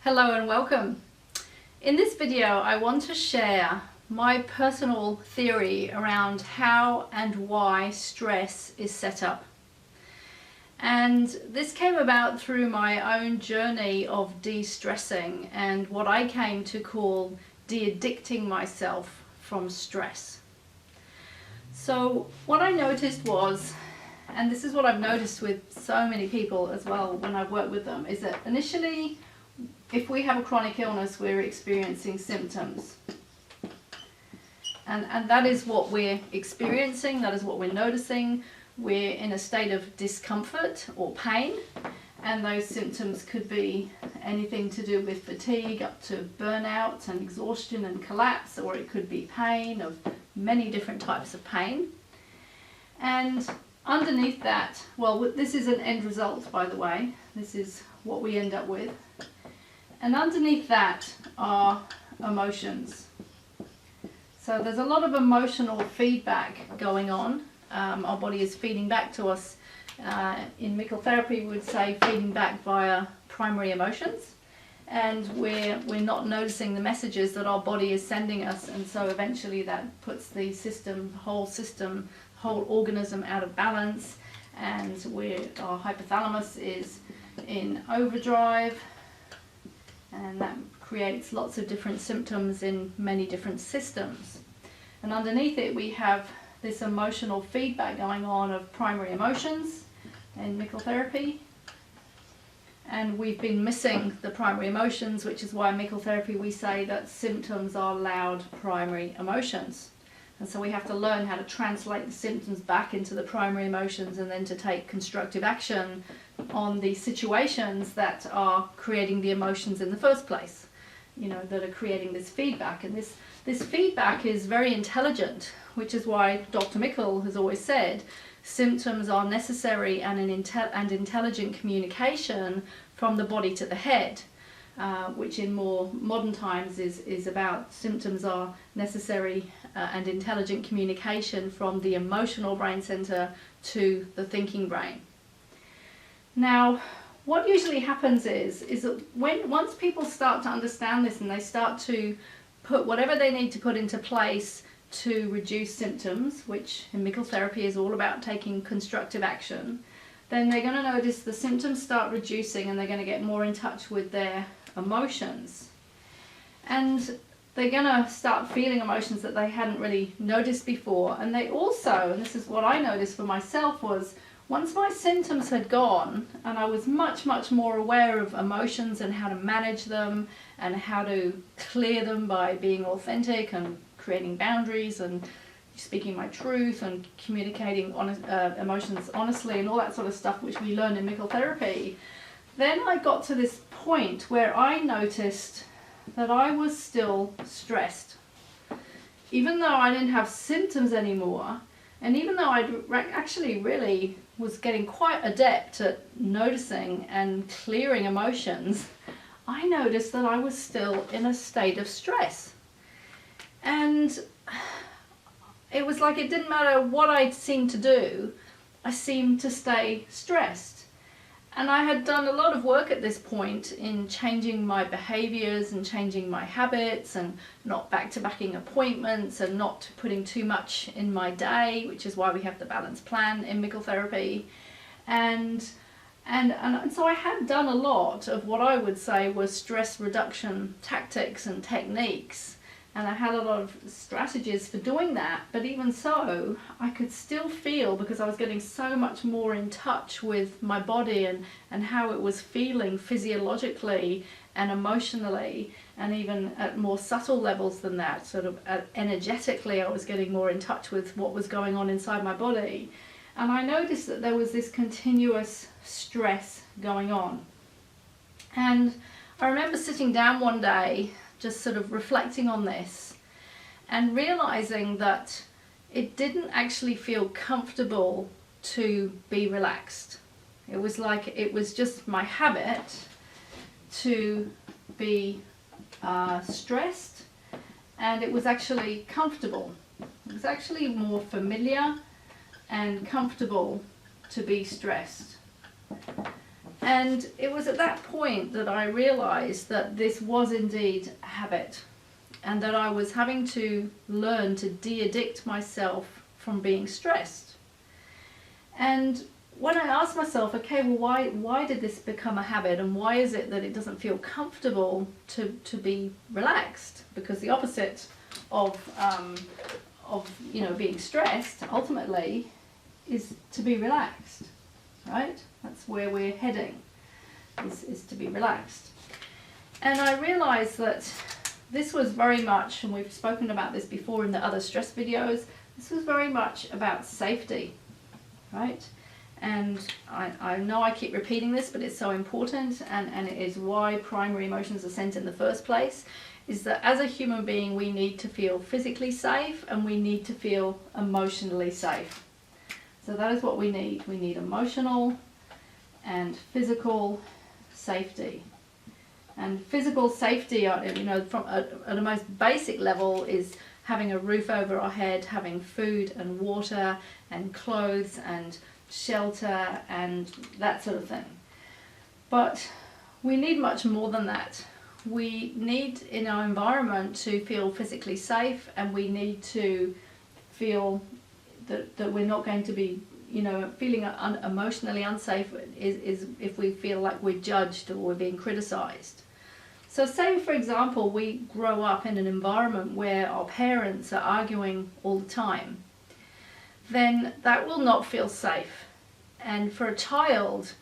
Hello and welcome. In this video I want to share my personal theory around how and why stress is set up. And this came about through my own journey of de-stressing and what I came to call de-addicting myself from stress. So what I noticed was, and this is what I've noticed with so many people as well when I've worked with them, is that initially if we have a chronic illness, we're experiencing symptoms. And that is what we're experiencing, that is what we're noticing. We're in a state of discomfort or pain, and those symptoms could be anything to do with fatigue up to burnout and exhaustion and collapse, or it could be pain of many different types of pain. And underneath that, well, this is an end result, by the way. This is what we end up with. And underneath that are emotions. So there's a lot of emotional feedback going on. Our body is feeding back to us. In mycotherapy we would say feeding back via primary emotions. And we're not noticing the messages that our body is sending us, and so eventually that puts the whole organism out of balance, and our hypothalamus is in overdrive. And that creates lots of different symptoms in many different systems. And underneath it we have this emotional feedback going on of primary emotions in mycotherapy. And we've been missing the primary emotions, which is why in mycotherapy we say that symptoms are loud primary emotions. And so we have to learn how to translate the symptoms back into the primary emotions, and then to take constructive action on the situations that are creating the emotions in the first place, that are creating this feedback. And this feedback is very intelligent, which is why Dr. Mickle has always said symptoms are necessary and intelligent communication from the body to the head, which in more modern times is about symptoms are necessary and intelligent communication from the emotional brain center to the thinking brain. Now, what usually happens is that once people start to understand this and they start to put whatever they need to put into place to reduce symptoms, which in mycotherapy is all about taking constructive action, then they're going to notice the symptoms start reducing, and they're going to get more in touch with their emotions. And they're going to start feeling emotions that they hadn't really noticed before. And they also, and this is what I noticed for myself, was once my symptoms had gone and I was much, much more aware of emotions and how to manage them and how to clear them by being authentic and creating boundaries and speaking my truth and communicating emotions honestly and all that sort of stuff which we learn in mycotherapy, then I got to this point where I noticed that I was still stressed. Even though I didn't have symptoms anymore, and even though I actually really was getting quite adept at noticing and clearing emotions, I noticed that I was still in a state of stress. And it was like it didn't matter what I seemed to do, I seemed to stay stressed. And I had done a lot of work at this point in changing my behaviors and changing my habits and not back-to-backing appointments and not putting too much in my day, which is why we have the balanced plan in mycotherapy. And so I had done a lot of what I would say was stress reduction tactics and techniques. And I had a lot of strategies for doing that, but even so, I could still feel, because I was getting so much more in touch with my body and how it was feeling physiologically and emotionally, and even at more subtle levels than that, sort of energetically, I was getting more in touch with what was going on inside my body. And I noticed that there was this continuous stress going on. And I remember sitting down one day, just sort of reflecting on this and realizing that it didn't actually feel comfortable to be relaxed. It was like it was just my habit to be stressed, and it was actually comfortable. It was actually more familiar and comfortable to be stressed. And it was at that point that I realized that this was indeed a habit, and that I was having to learn to de-addict myself from being stressed. And when I asked myself, okay, well, why did this become a habit, and why is it that it doesn't feel comfortable to be relaxed? Because the opposite of being stressed ultimately is to be relaxed, right? That's where we're heading, is to be relaxed. And I realized that this was very much, and we've spoken about this before in the other stress videos, this was very much about safety, right? And I know I keep repeating this, but it's so important, and it is why primary emotions are sent in the first place, is that as a human being we need to feel physically safe and we need to feel emotionally safe. So that is what we need. We need emotional and physical safety. And physical safety, from at a most basic level, is having a roof over our head, having food and water and clothes and shelter and that sort of thing. But we need much more than that. We need in our environment to feel physically safe, and we need to feel that we're not going to be, feeling emotionally unsafe is if we feel like we're judged or we're being criticized. So say, for example, we grow up in an environment where our parents are arguing all the time, then that will not feel safe. And for a child,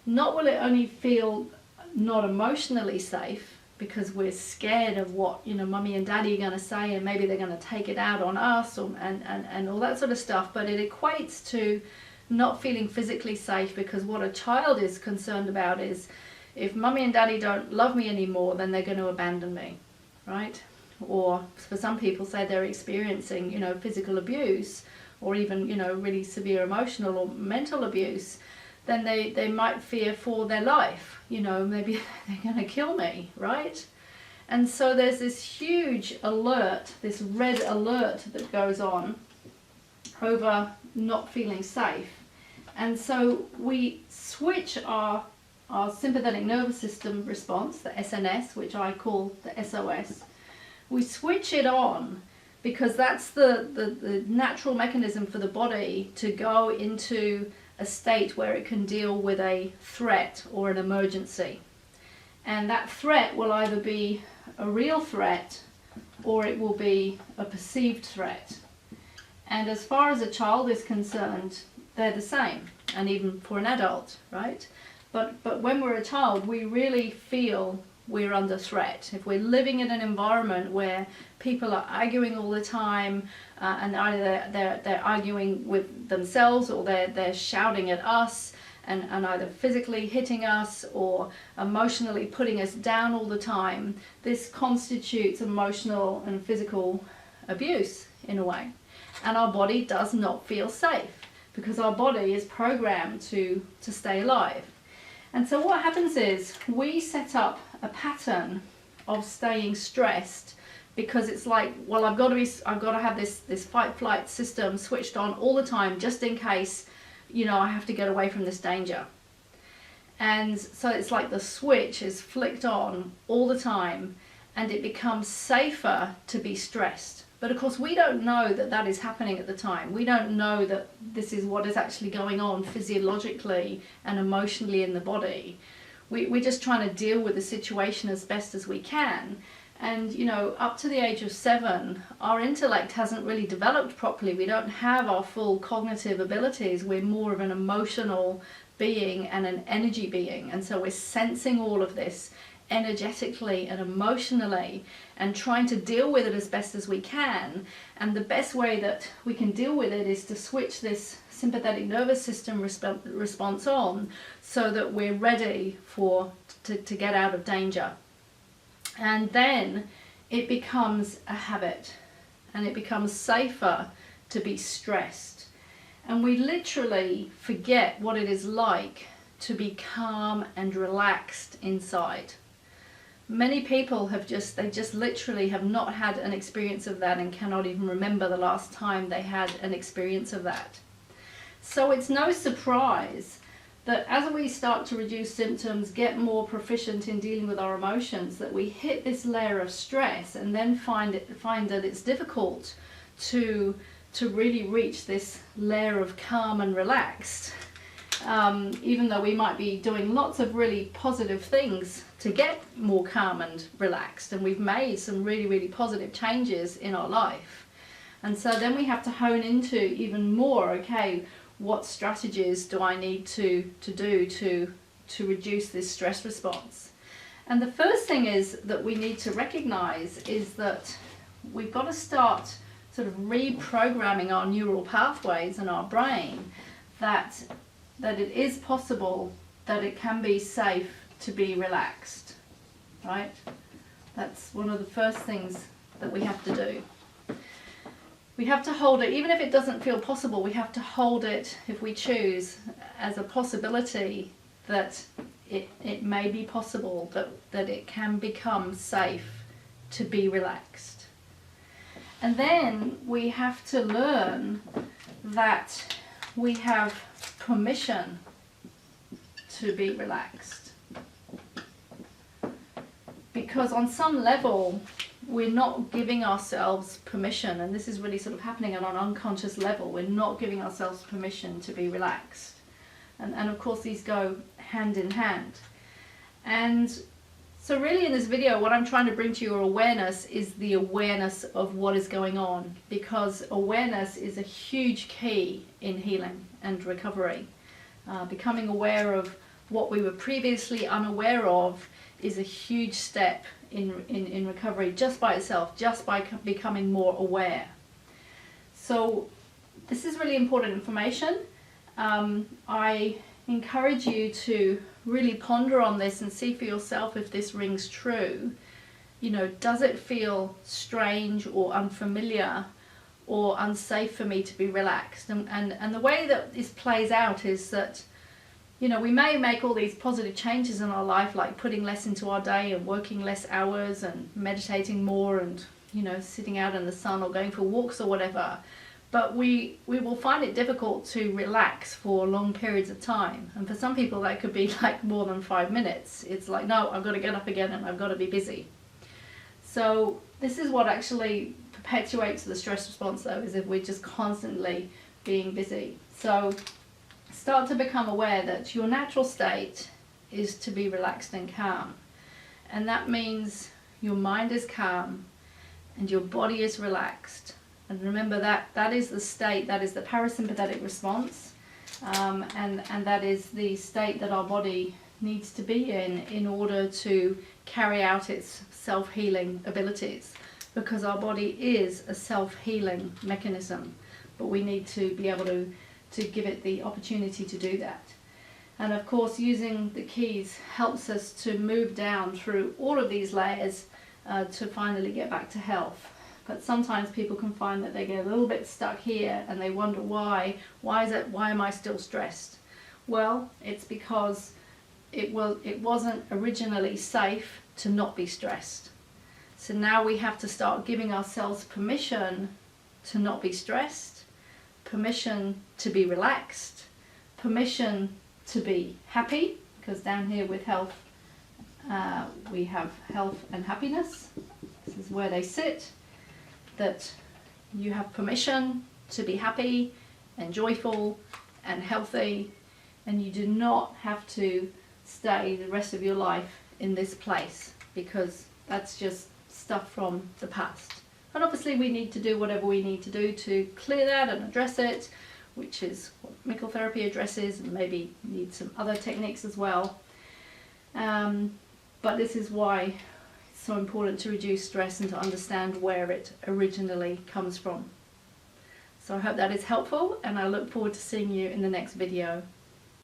not will it only feel not emotionally safe, because we're scared of what mummy and daddy are going to say, and maybe they're going to take it out on us, and all that sort of stuff, but it equates to not feeling physically safe, because what a child is concerned about is, if mummy and daddy don't love me anymore, then they're going to abandon me, right? Or for some people, say they're experiencing physical abuse, or even really severe emotional or mental abuse, then they might fear for their life. Maybe they're going to kill me, right? And so there's this huge alert, this red alert that goes on over not feeling safe. And so we switch our sympathetic nervous system response, the SNS, which I call the SOS. We switch it on because that's the natural mechanism for the body to go into a state where it can deal with a threat or an emergency. And that threat will either be a real threat or it will be a perceived threat. And as far as a child is concerned, they're the same, and even for an adult, right? But when we're a child, we really feel we're under threat. If we're living in an environment where people are arguing all the time, and either they're arguing with themselves, or they're shouting at us, and either physically hitting us or emotionally putting us down all the time, this constitutes emotional and physical abuse in a way. And our body does not feel safe, because our body is programmed to stay alive. And so what happens is we set up a pattern of staying stressed, because it's like, well, I've got to have this fight flight system switched on all the time, just in case I have to get away from this danger. And so it's like the switch is flicked on all the time, and it becomes safer to be stressed. But of course we don't know that that is happening at the time. We don't know that this is what is actually going on physiologically and emotionally in the body. We're just trying to deal with the situation as best as we can. And up to the age of 7, our intellect hasn't really developed properly. We don't have our full cognitive abilities. We're more of an emotional being and an energy being. And so we're sensing all of this energetically and emotionally, and trying to deal with it as best as we can. And the best way that we can deal with it is to switch this sympathetic nervous system response on, so that we're ready to get out of danger. And then it becomes a habit, and it becomes safer to be stressed. And we literally forget what it is like to be calm and relaxed inside. Many people they just literally have not had an experience of that, and cannot even remember the last time they had an experience of that. So it's no surprise that as we start to reduce symptoms, get more proficient in dealing with our emotions, that we hit this layer of stress and then find that it's difficult to really reach this layer of calm and relaxed. Even though we might be doing lots of really positive things to get more calm and relaxed, and we've made some really, really positive changes in our life. And so then we have to hone into even more, okay, what strategies do I need to do to reduce this stress response? And the first thing is that we need to recognize is that we've got to start sort of reprogramming our neural pathways in our brain, that it is possible, that it can be safe to be relaxed, right? That's one of the first things that we have to do. We have to hold it, even if it doesn't feel possible, we have to hold it, if we choose, as a possibility that it may be possible, that it can become safe to be relaxed. And then we have to learn that we have permission to be relaxed. Because on some level, we're not giving ourselves permission, and this is really sort of happening on an unconscious level. We're not giving ourselves permission to be relaxed. And of course these go hand in hand. And so really in this video, what I'm trying to bring to your awareness is the awareness of what is going on, because awareness is a huge key in healing and recovery. Becoming aware of what we were previously unaware of is a huge step in recovery just by itself, just by becoming more aware. So this is really important information. I encourage you to really ponder on this and see for yourself if this rings true. You know, does it feel strange or unfamiliar or unsafe for me to be relaxed? And the way that this plays out is that, you know, we may make all these positive changes in our life, like putting less into our day and working less hours and meditating more and, you know, sitting out in the sun or going for walks or whatever. But we will find it difficult to relax for long periods of time. And for some people that could be like more than 5 minutes. It's like, no, I've got to get up again and I've got to be busy. So this is what actually perpetuates the stress response though, is if we're just constantly being busy. So start to become aware that your natural state is to be relaxed and calm. And that means your mind is calm and your body is relaxed. And remember that is the state, that is the parasympathetic response, and that is the state that our body needs to be in order to carry out its self-healing abilities, because our body is a self-healing mechanism, but we need to be able to give it the opportunity to do that. And of course, using the keys helps us to move down through all of these layers to finally get back to health. But sometimes people can find that they get a little bit stuck here and they wonder why am I still stressed? Well, it's because it wasn't originally safe to not be stressed. So now we have to start giving ourselves permission to not be stressed, permission to be relaxed, permission to be happy, because down here with health, we have health and happiness. This is where they sit. That you have permission to be happy and joyful and healthy, and you do not have to stay the rest of your life in this place, because that's just stuff from the past. And obviously we need to do whatever we need to do to clear that and address it, which is what Mikkel therapy addresses, and maybe need some other techniques as well. But this is why so important to reduce stress and to understand where it originally comes from. So I hope that is helpful, and I look forward to seeing you in the next video.